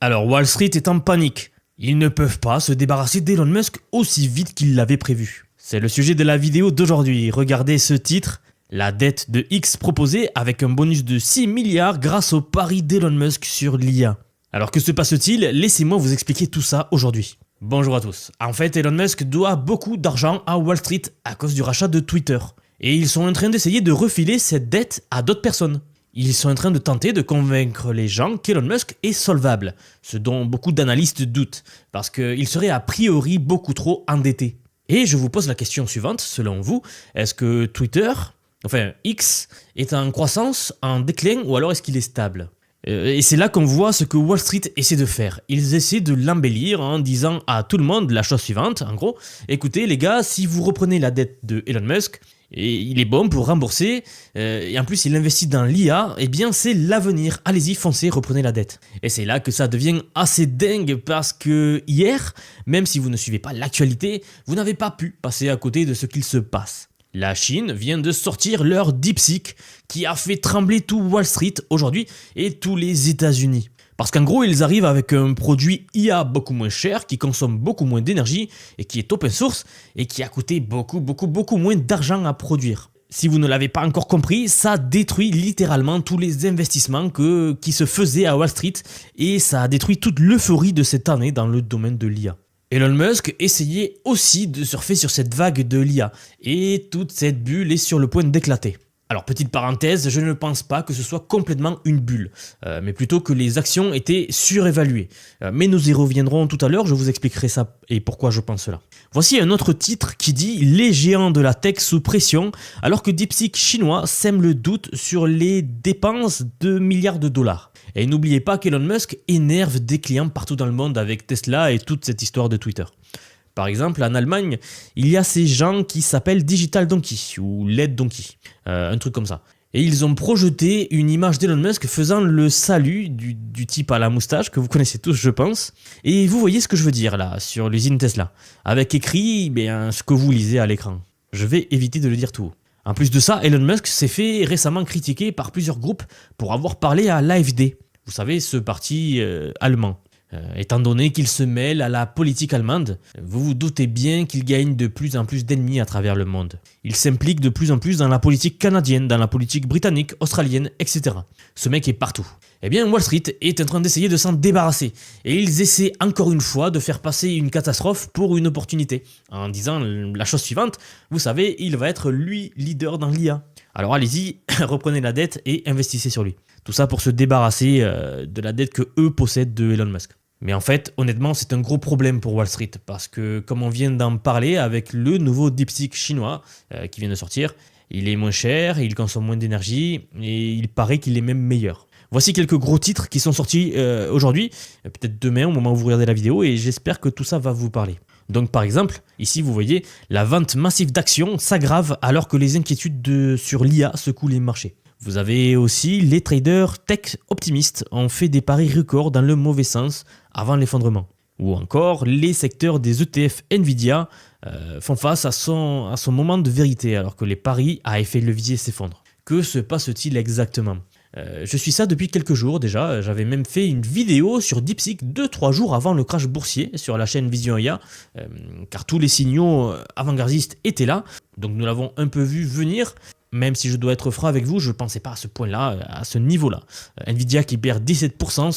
Alors Wall Street est en panique. Ils ne peuvent pas se débarrasser d'Elon Musk aussi vite qu'ils l'avaient prévu. C'est le sujet de la vidéo d'aujourd'hui. Regardez ce titre. La dette de X proposée avec un bonus de 6 milliards grâce au pari d'Elon Musk sur l'IA. Alors que se passe-t-il? Laissez-moi vous expliquer tout ça aujourd'hui. Bonjour à tous. En fait, Elon Musk doit beaucoup d'argent à Wall Street à cause du rachat de Twitter. Et ils sont en train d'essayer de refiler cette dette à d'autres personnes. Ils sont en train de tenter de convaincre les gens qu'Elon Musk est solvable, ce dont beaucoup d'analystes doutent, parce qu'il serait a priori beaucoup trop endetté. Et je vous pose la question suivante, selon vous, est-ce que Twitter, enfin X, est en croissance, en déclin ou alors est-ce qu'il est stable ? Et c'est là qu'on voit ce que Wall Street essaie de faire. Ils essaient de l'embellir en disant à tout le monde la chose suivante, en gros, écoutez les gars, si vous reprenez la dette de Elon Musk, et il est bon pour rembourser, et en plus il investit dans l'IA, eh bien c'est l'avenir, allez-y, foncez, reprenez la dette. Et c'est là que ça devient assez dingue parce que hier, même si vous ne suivez pas l'actualité, vous n'avez pas pu passer à côté de ce qu'il se passe. La Chine vient de sortir leur DeepSeek qui a fait trembler tout Wall Street aujourd'hui et tous les États-Unis. Parce qu'en gros, ils arrivent avec un produit IA beaucoup moins cher, qui consomme beaucoup moins d'énergie et qui est open source et qui a coûté beaucoup moins d'argent à produire. Si vous ne l'avez pas encore compris, ça détruit littéralement tous les investissements qui se faisaient à Wall Street et ça a détruit toute l'euphorie de cette année dans le domaine de l'IA. Elon Musk essayait aussi de surfer sur cette vague de l'IA et toute cette bulle est sur le point d'éclater. Alors petite parenthèse, je ne pense pas que ce soit complètement une bulle, mais plutôt que les actions étaient surévaluées. Mais nous y reviendrons tout à l'heure, je vous expliquerai ça et pourquoi je pense cela. Voici un autre titre qui dit « Les géants de la tech sous pression » alors que DeepSeek chinois sème le doute sur les dépenses de milliards de dollars. Et n'oubliez pas qu'Elon Musk énerve des clients partout dans le monde avec Tesla et toute cette histoire de Twitter. Par exemple, en Allemagne, il y a ces gens qui s'appellent Digital Donkey ou Led Donkey, un truc comme ça. Et ils ont projeté une image d'Elon Musk faisant le salut du type à la moustache, que vous connaissez tous je pense. Et vous voyez ce que je veux dire là, sur l'usine Tesla, avec écrit ce que vous lisez à l'écran. Je vais éviter de le dire tout haut. En plus de ça, Elon Musk s'est fait récemment critiquer par plusieurs groupes pour avoir parlé à l'AfD. Vous savez, ce parti allemand. Étant donné qu'il se mêle à la politique allemande, vous vous doutez bien qu'il gagne de plus en plus d'ennemis à travers le monde. Il s'implique de plus en plus dans la politique canadienne, dans la politique britannique, australienne, etc. Ce mec est partout. Eh bien, Wall Street est en train d'essayer de s'en débarrasser. Et ils essaient encore une fois de faire passer une catastrophe pour une opportunité. En disant la chose suivante, vous savez, il va être lui leader dans l'IA. Alors allez-y, reprenez la dette et investissez sur lui. Tout ça pour se débarrasser de la dette que eux possèdent de Elon Musk. Mais en fait, honnêtement, c'est un gros problème pour Wall Street parce que, comme on vient d'en parler avec le nouveau DeepSeek chinois qui vient de sortir, il est moins cher, il consomme moins d'énergie et il paraît qu'il est même meilleur. Voici quelques gros titres qui sont sortis aujourd'hui, peut-être demain au moment où vous regardez la vidéo et j'espère que tout ça va vous parler. Donc par exemple, ici vous voyez, la vente massive d'actions s'aggrave alors que les inquiétudes sur l'IA secouent les marchés. Vous avez aussi les traders tech optimistes ont fait des paris records dans le mauvais sens avant l'effondrement. Ou encore, les secteurs des ETF Nvidia font face à son moment de vérité alors que les paris à effet levier s'effondrent. Que se passe-t-il exactement ? Je suis ça depuis quelques jours déjà, j'avais même fait une vidéo sur DeepSeek 2-3 jours avant le crash boursier sur la chaîne Vision IA, car tous les signaux avant-gardistes étaient là, donc nous l'avons un peu vu venir. Même si je dois être franc avec vous, je ne pensais pas à ce point-là, à ce niveau-là. Nvidia qui perd 17%,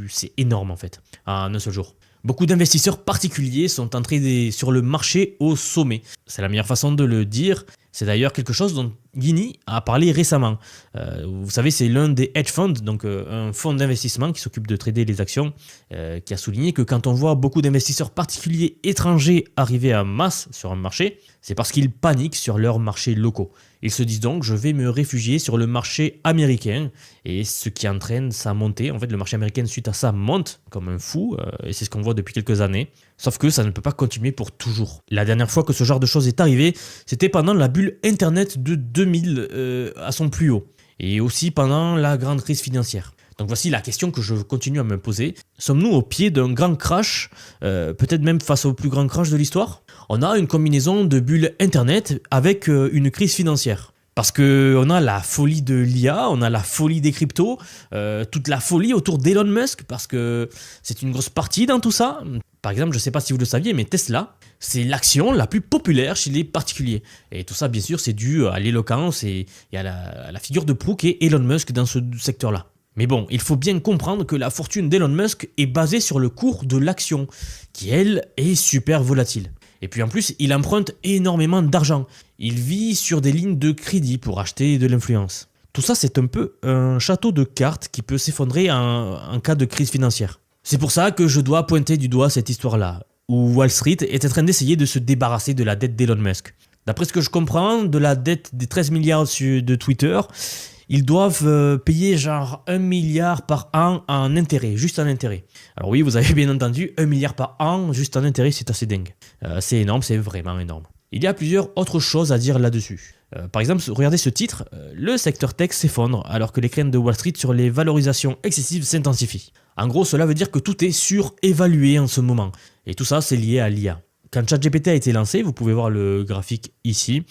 c'est énorme en fait, en un seul jour. Beaucoup d'investisseurs particuliers sont entrés sur le marché au sommet. C'est la meilleure façon de le dire. C'est d'ailleurs quelque chose dont Guinea a parlé récemment. Vous savez, c'est l'un des hedge funds, donc un fonds d'investissement qui s'occupe de trader les actions, qui a souligné que quand on voit beaucoup d'investisseurs particuliers étrangers arriver en masse sur un marché, c'est parce qu'ils paniquent sur leurs marchés locaux. Ils se disent donc, je vais me réfugier sur le marché américain, et ce qui entraîne sa montée. En fait, le marché américain, suite à ça, monte comme un fou, et c'est ce qu'on voit depuis quelques années. Sauf que ça ne peut pas continuer pour toujours. La dernière fois que ce genre de choses est arrivé, c'était pendant la bulle Internet de 2000 à son plus haut, et aussi pendant la grande crise financière. Donc voici la question que je continue à me poser. Sommes-nous au pied d'un grand crash, peut-être même face au plus grand crash de l'histoire ? On a une combinaison de bulles Internet avec une crise financière. Parce qu'on a la folie de l'IA, on a la folie des cryptos, toute la folie autour d'Elon Musk, parce que c'est une grosse partie dans tout ça. Par exemple, je ne sais pas si vous le saviez, mais Tesla, c'est l'action la plus populaire chez les particuliers. Et tout ça, bien sûr, c'est dû à l'éloquence et à la figure de proue qu'est Elon Musk dans ce secteur-là. Mais bon, il faut bien comprendre que la fortune d'Elon Musk est basée sur le cours de l'action, qui elle est super volatile. Et puis en plus, il emprunte énormément d'argent. Il vit sur des lignes de crédit pour acheter de l'influence. Tout ça, c'est un peu un château de cartes qui peut s'effondrer en cas de crise financière. C'est pour ça que je dois pointer du doigt cette histoire-là, où Wall Street est en train d'essayer de se débarrasser de la dette d'Elon Musk. D'après ce que je comprends, de la dette des 13 milliards de Twitter, ils doivent payer genre 1 milliard par an en intérêt, juste en intérêt. Alors oui, vous avez bien entendu, 1 milliard par an juste en intérêt, c'est assez dingue. C'est énorme, c'est vraiment énorme. Il y a plusieurs autres choses à dire là-dessus. Par exemple, regardez ce titre, le secteur tech s'effondre alors que les craintes de Wall Street sur les valorisations excessives s'intensifient. En gros, cela veut dire que tout est surévalué en ce moment. Et tout ça, c'est lié à l'IA. Quand ChatGPT a été lancé, vous pouvez voir le graphique ici,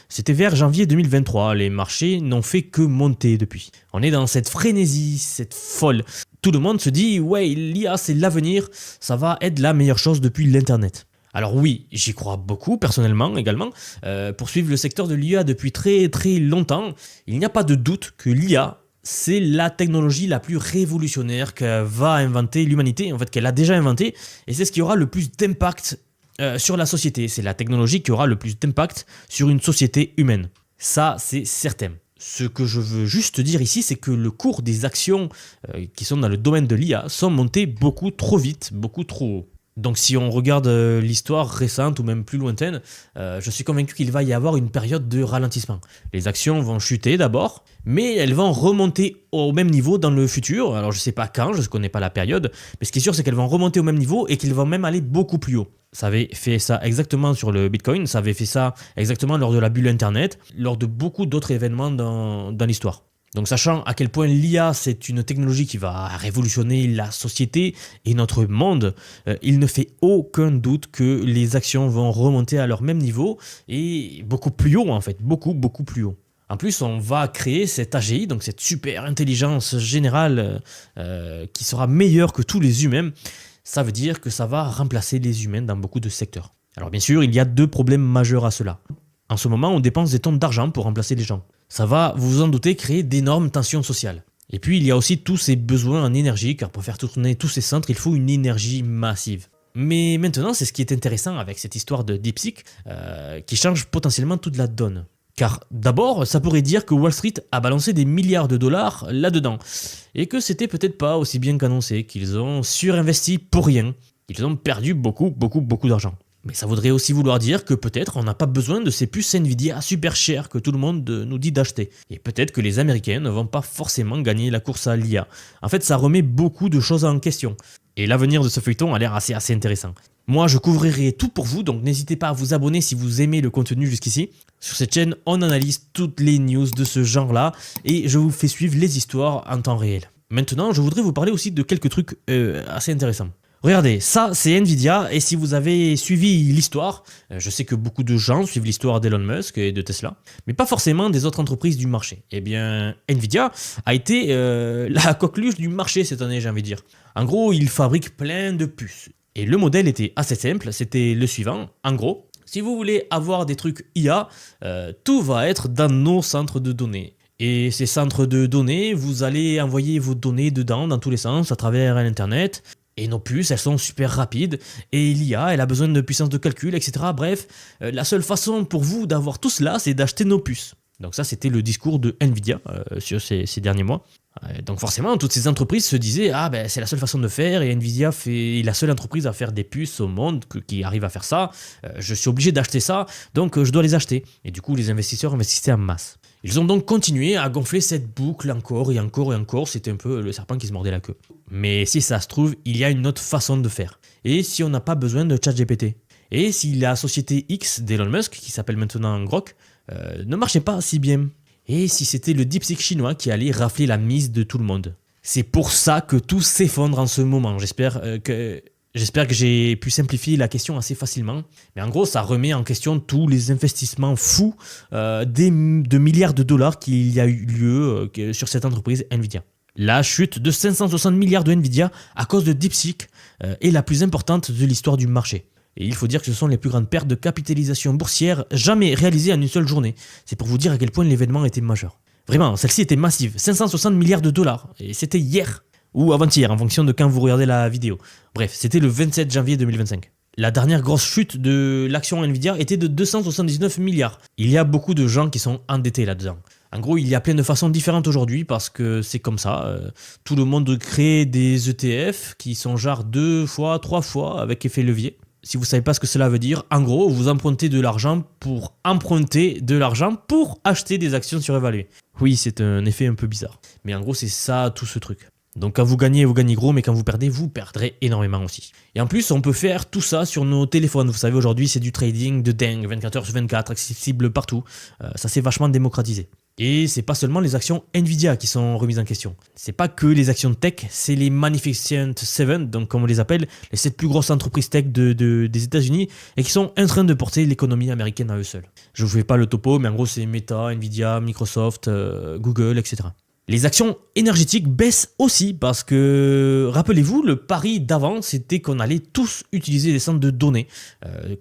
c'était vers janvier 2023, les marchés n'ont fait que monter depuis. On est dans cette frénésie, cette folle. Tout le monde se dit, ouais, l'IA c'est l'avenir, ça va être la meilleure chose depuis l'internet. Alors oui, j'y crois beaucoup personnellement également. Pour suivre le secteur de l'IA depuis très très longtemps, il n'y a pas de doute que l'IA, c'est la technologie la plus révolutionnaire que va inventer l'humanité, en fait qu'elle a déjà inventée, et c'est ce qui aura le plus d'impact sur la société. C'est la technologie qui aura le plus d'impact sur une société humaine. Ça, c'est certain. Ce que je veux juste dire ici, c'est que le cours des actions qui sont dans le domaine de l'IA sont montées beaucoup trop vite, beaucoup trop haut. Donc si on regarde l'histoire récente ou même plus lointaine, je suis convaincu qu'il va y avoir une période de ralentissement. Les actions vont chuter d'abord, mais elles vont remonter au même niveau dans le futur. Alors je ne sais pas quand, je ne connais pas la période, mais ce qui est sûr c'est qu'elles vont remonter au même niveau et qu'elles vont même aller beaucoup plus haut. Ça avait fait ça exactement sur le Bitcoin, ça avait fait ça exactement lors de la bulle Internet, lors de beaucoup d'autres événements dans l'histoire. Donc sachant à quel point l'IA c'est une technologie qui va révolutionner la société et notre monde, il ne fait aucun doute que les actions vont remonter à leur même niveau et beaucoup plus haut en fait, beaucoup plus haut. En plus, on va créer cette AGI, donc cette super intelligence générale qui sera meilleure que tous les humains. Ça veut dire que ça va remplacer les humains dans beaucoup de secteurs. Alors bien sûr, il y a deux problèmes majeurs à cela. En ce moment, on dépense des tonnes d'argent pour remplacer les gens. Ça va, vous vous en doutez, créer d'énormes tensions sociales. Et puis, il y a aussi tous ces besoins en énergie, car pour faire tourner tous ces centres, il faut une énergie massive. Mais maintenant, c'est ce qui est intéressant avec cette histoire de DeepSeek, qui change potentiellement toute la donne. Car d'abord, ça pourrait dire que Wall Street a balancé des milliards de dollars là-dedans, et que c'était peut-être pas aussi bien qu'annoncé, qu'ils ont surinvesti pour rien, qu'ils ont perdu beaucoup d'argent. Mais ça voudrait aussi vouloir dire que peut-être on n'a pas besoin de ces puces Nvidia super chères que tout le monde nous dit d'acheter. Et peut-être que les Américains ne vont pas forcément gagner la course à l'IA. En fait, ça remet beaucoup de choses en question. Et l'avenir de ce feuilleton a l'air assez intéressant. Moi, je couvrirai tout pour vous, donc n'hésitez pas à vous abonner si vous aimez le contenu jusqu'ici. Sur cette chaîne, on analyse toutes les news de ce genre-là et je vous fais suivre les histoires en temps réel. Maintenant, je voudrais vous parler aussi de quelques trucs assez intéressants. Regardez, ça c'est Nvidia et si vous avez suivi l'histoire, je sais que beaucoup de gens suivent l'histoire d'Elon Musk et de Tesla, mais pas forcément des autres entreprises du marché. Eh bien, Nvidia a été la coqueluche du marché cette année, j'ai envie de dire. En gros, il fabrique plein de puces. Et le modèle était assez simple, c'était le suivant. En gros, si vous voulez avoir des trucs IA, tout va être dans nos centres de données. Et ces centres de données, vous allez envoyer vos données dedans, dans tous les sens, à travers l'internet. Et nos puces, elles sont super rapides, et l'IA, elle a besoin de puissance de calcul, etc. Bref, la seule façon pour vous d'avoir tout cela, c'est d'acheter nos puces. Donc ça, c'était le discours de Nvidia sur ces derniers mois. Donc forcément, toutes ces entreprises se disaient « Ah ben c'est la seule façon de faire, et Nvidia est la seule entreprise à faire des puces au monde qui arrive à faire ça. Je suis obligé d'acheter ça, donc je dois les acheter. » Et du coup, les investisseurs investissaient en masse. Ils ont donc continué à gonfler cette boucle encore et encore et encore, c'était un peu le serpent qui se mordait la queue. Mais si ça se trouve, il y a une autre façon de faire. Et si on n'a pas besoin de ChatGPT? Et si la société X d'Elon Musk, qui s'appelle maintenant Grok, ne marchait pas si bien? Et si c'était le DeepSeek chinois qui allait rafler la mise de tout le monde? C'est pour ça que tout s'effondre en ce moment. J'espère que J'espère que j'ai pu simplifier la question assez facilement. Mais en gros, ça remet en question tous les investissements fous de milliards de dollars qu'il y a eu lieu sur cette entreprise Nvidia. La chute de 560 milliards de Nvidia à cause de DeepSeek est la plus importante de l'histoire du marché. Et il faut dire que ce sont les plus grandes pertes de capitalisation boursière jamais réalisées en une seule journée. C'est pour vous dire à quel point l'événement était majeur. Vraiment, celle-ci était massive, 560 milliards de dollars. Et c'était hier, ou avant-hier, en fonction de quand vous regardez la vidéo. Bref, c'était le 27 janvier 2025. La dernière grosse chute de l'action Nvidia était de 279 milliards. Il y a beaucoup de gens qui sont endettés là-dedans. En gros, il y a plein de façons différentes aujourd'hui parce que c'est comme ça. Tout le monde crée des ETF qui sont genre 2 fois, 3 fois avec effet levier. Si vous ne savez pas ce que cela veut dire, en gros, vous empruntez de l'argent pour emprunter de l'argent pour acheter des actions surévaluées. Oui, c'est un effet un peu bizarre. Mais en gros, c'est ça tout ce truc. Donc quand vous gagnez gros, mais quand vous perdrez énormément aussi. Et en plus, on peut faire tout ça sur nos téléphones. Vous savez, aujourd'hui, c'est du trading de dingue, 24h/24, accessible partout. Ça s'est vachement démocratisé. Et c'est pas seulement les actions Nvidia qui sont remises en question. C'est pas que les actions tech, c'est les Magnificent Seven, donc comme on les appelle, les 7 plus grosses entreprises tech des États-Unis et qui sont en train de porter l'économie américaine à eux seuls. Je vous fais pas le topo, mais en gros c'est Meta, Nvidia, Microsoft, Google, etc. Les actions énergétiques baissent aussi parce que, rappelez-vous, le pari d'avant, c'était qu'on allait tous utiliser des centres de données,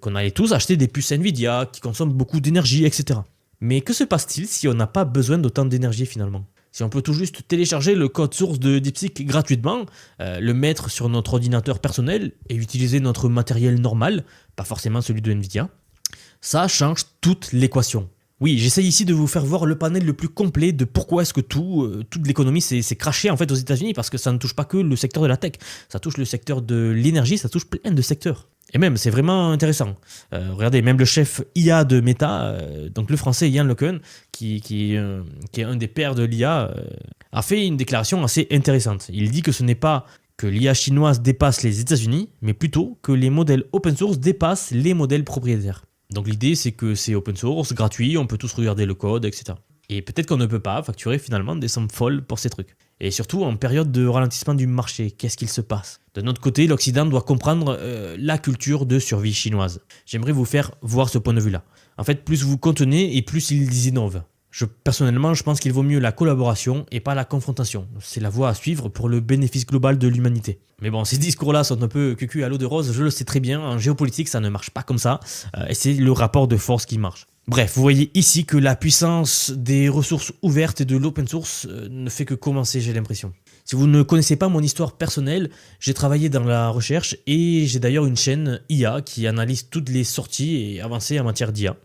qu'on allait tous acheter des puces Nvidia qui consomment beaucoup d'énergie, etc. Mais que se passe-t-il si on n'a pas besoin d'autant d'énergie finalement? Si on peut tout juste télécharger le code source de DeepSeek gratuitement, le mettre sur notre ordinateur personnel et utiliser notre matériel normal, pas forcément celui de Nvidia, ça change toute l'équation. Oui, j'essaye ici de vous faire voir le panel le plus complet de pourquoi est-ce que toute l'économie s'est crashée en fait aux États-Unis, parce que ça ne touche pas que le secteur de la tech, ça touche le secteur de l'énergie, ça touche plein de secteurs. Et même, c'est vraiment intéressant. Regardez, même le chef IA de Meta, donc le français Yann LeCun, qui est un des pères de l'IA, a fait une déclaration assez intéressante. Il dit que ce n'est pas que l'IA chinoise dépasse les États-Unis, mais plutôt que les modèles open source dépassent les modèles propriétaires. Donc l'idée, c'est que c'est open source, gratuit, on peut tous regarder le code, etc. Et peut-être qu'on ne peut pas facturer finalement des sommes folles pour ces trucs. Et surtout, en période de ralentissement du marché, qu'est-ce qu'il se passe? De notre côté, l'Occident doit comprendre la culture de survie chinoise. J'aimerais vous faire voir ce point de vue-là. En fait, plus vous contenez et plus ils innovent. Personnellement, je pense qu'il vaut mieux la collaboration et pas la confrontation. C'est la voie à suivre pour le bénéfice global de l'humanité. Mais bon, ces discours-là sont un peu cucu à l'eau de rose, je le sais très bien. En géopolitique, ça ne marche pas comme ça. Et c'est le rapport de force qui marche. Bref, vous voyez ici que la puissance des ressources ouvertes et de l'open source ne fait que commencer, j'ai l'impression. Si vous ne connaissez pas mon histoire personnelle, j'ai travaillé dans la recherche et j'ai d'ailleurs une chaîne IA qui analyse toutes les sorties et avancées en matière d'IA.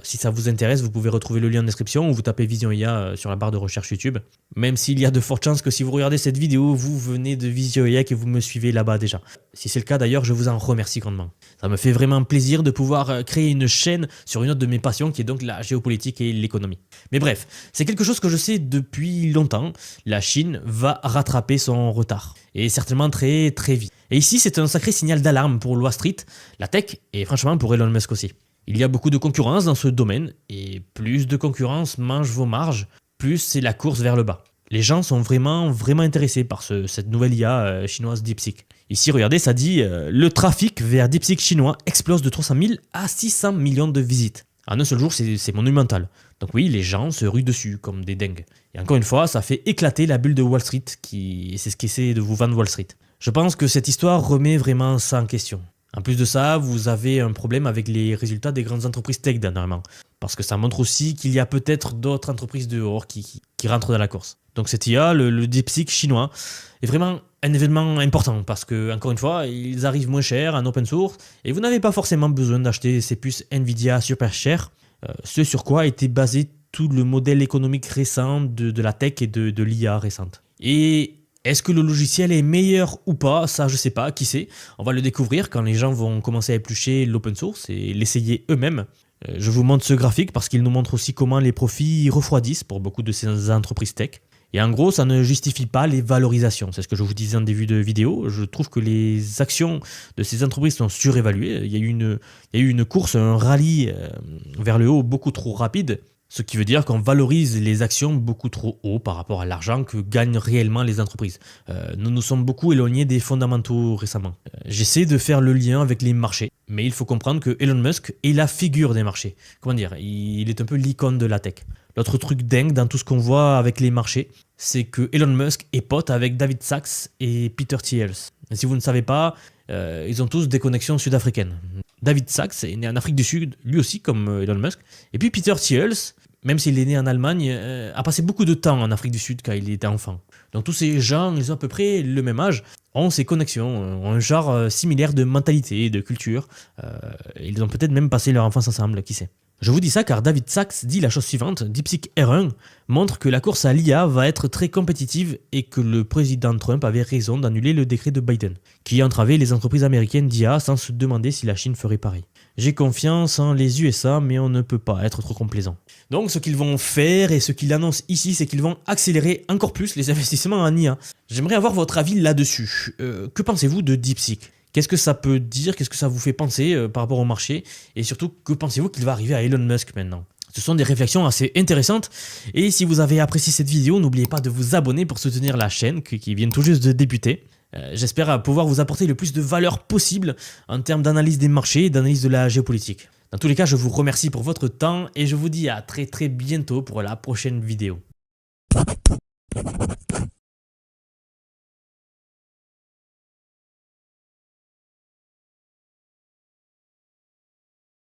Si ça vous intéresse, vous pouvez retrouver le lien en description ou vous tapez Vision IA sur la barre de recherche YouTube. Même s'il y a de fortes chances que si vous regardez cette vidéo, vous venez de Vision IA et que vous me suivez là-bas déjà. Si c'est le cas d'ailleurs, je vous en remercie grandement. Ça me fait vraiment plaisir de pouvoir créer une chaîne sur une autre de mes passions qui est donc la géopolitique et l'économie. Mais bref, c'est quelque chose que je sais depuis longtemps. La Chine va rattraper son retard. Et certainement très très vite. Et ici, c'est un sacré signal d'alarme pour Wall Street, la tech et franchement pour Elon Musk aussi. Il y a beaucoup de concurrence dans ce domaine, et plus de concurrence mange vos marges, plus c'est la course vers le bas. Les gens sont vraiment intéressés par cette nouvelle IA chinoise DeepSeek. Ici, regardez, ça dit le trafic vers DeepSeek chinois explose de 300 000 à 600 millions de visites. En un seul jour, c'est monumental. Donc oui, les gens se ruent dessus comme des dingues. Et encore une fois, ça fait éclater la bulle de Wall Street, c'est ce qu'essaie de vous vendre Wall Street. Je pense que cette histoire remet vraiment ça en question. En plus de ça, vous avez un problème avec les résultats des grandes entreprises tech dernièrement. Parce que ça montre aussi qu'il y a peut-être d'autres entreprises dehors qui rentrent dans la course. Donc cette IA, le DeepSeek chinois, est vraiment un événement important parce que, encore une fois, ils arrivent moins cher en open source et vous n'avez pas forcément besoin d'acheter ces puces Nvidia super chères, ce sur quoi était basé tout le modèle économique récent de la tech et de l'IA récente. Et est-ce que le logiciel est meilleur ou pas? Ça, je sais pas, qui sait. On va le découvrir quand les gens vont commencer à éplucher l'open source et l'essayer eux-mêmes. Je vous montre ce graphique parce qu'il nous montre aussi comment les profits refroidissent pour beaucoup de ces entreprises tech. Et en gros, ça ne justifie pas les valorisations. C'est ce que je vous disais en début de vidéo. Je trouve que les actions de ces entreprises sont surévaluées. Il y a eu une course, un rallye vers le haut beaucoup trop rapide. Ce qui veut dire qu'on valorise les actions beaucoup trop haut par rapport à l'argent que gagnent réellement les entreprises. Nous nous sommes beaucoup éloignés des fondamentaux récemment. J'essaie de faire le lien avec les marchés, mais il faut comprendre que Elon Musk est la figure des marchés. Comment dire, il est un peu l'icône de la tech. L'autre truc dingue dans tout ce qu'on voit avec les marchés, c'est que Elon Musk est pote avec David Sachs et Peter Thiel. Et si vous ne savez pas, ils ont tous des connexions sud-africaines. David Sachs est né en Afrique du Sud, lui aussi comme Elon Musk. Et puis Peter Thiel, même s'il est né en Allemagne, a passé beaucoup de temps en Afrique du Sud quand il était enfant. Donc tous ces gens, ils ont à peu près le même âge, ont ces connexions, ont un genre similaire de mentalité, de culture. Ils ont peut-être même passé leur enfance ensemble, qui sait. Je vous dis ça car David Sachs dit la chose suivante, DeepSeek R1 montre que la course à l'IA va être très compétitive et que le président Trump avait raison d'annuler le décret de Biden, qui entravait les entreprises américaines d'IA sans se demander si la Chine ferait pareil. J'ai confiance en les USA, mais on ne peut pas être trop complaisant. Donc ce qu'ils vont faire et ce qu'ils annoncent ici, c'est qu'ils vont accélérer encore plus les investissements en IA. J'aimerais avoir votre avis là-dessus. Que pensez-vous de DeepSeek ? Qu'est-ce que ça peut dire? Qu'est-ce que ça vous fait penser par rapport au marché? Et surtout, que pensez-vous qu'il va arriver à Elon Musk maintenant? Ce sont des réflexions assez intéressantes. Et si vous avez apprécié cette vidéo, n'oubliez pas de vous abonner pour soutenir la chaîne qui vient tout juste de débuter. J'espère pouvoir vous apporter le plus de valeur possible en termes d'analyse des marchés et d'analyse de la géopolitique. Dans tous les cas, je vous remercie pour votre temps et je vous dis à très bientôt pour la prochaine vidéo.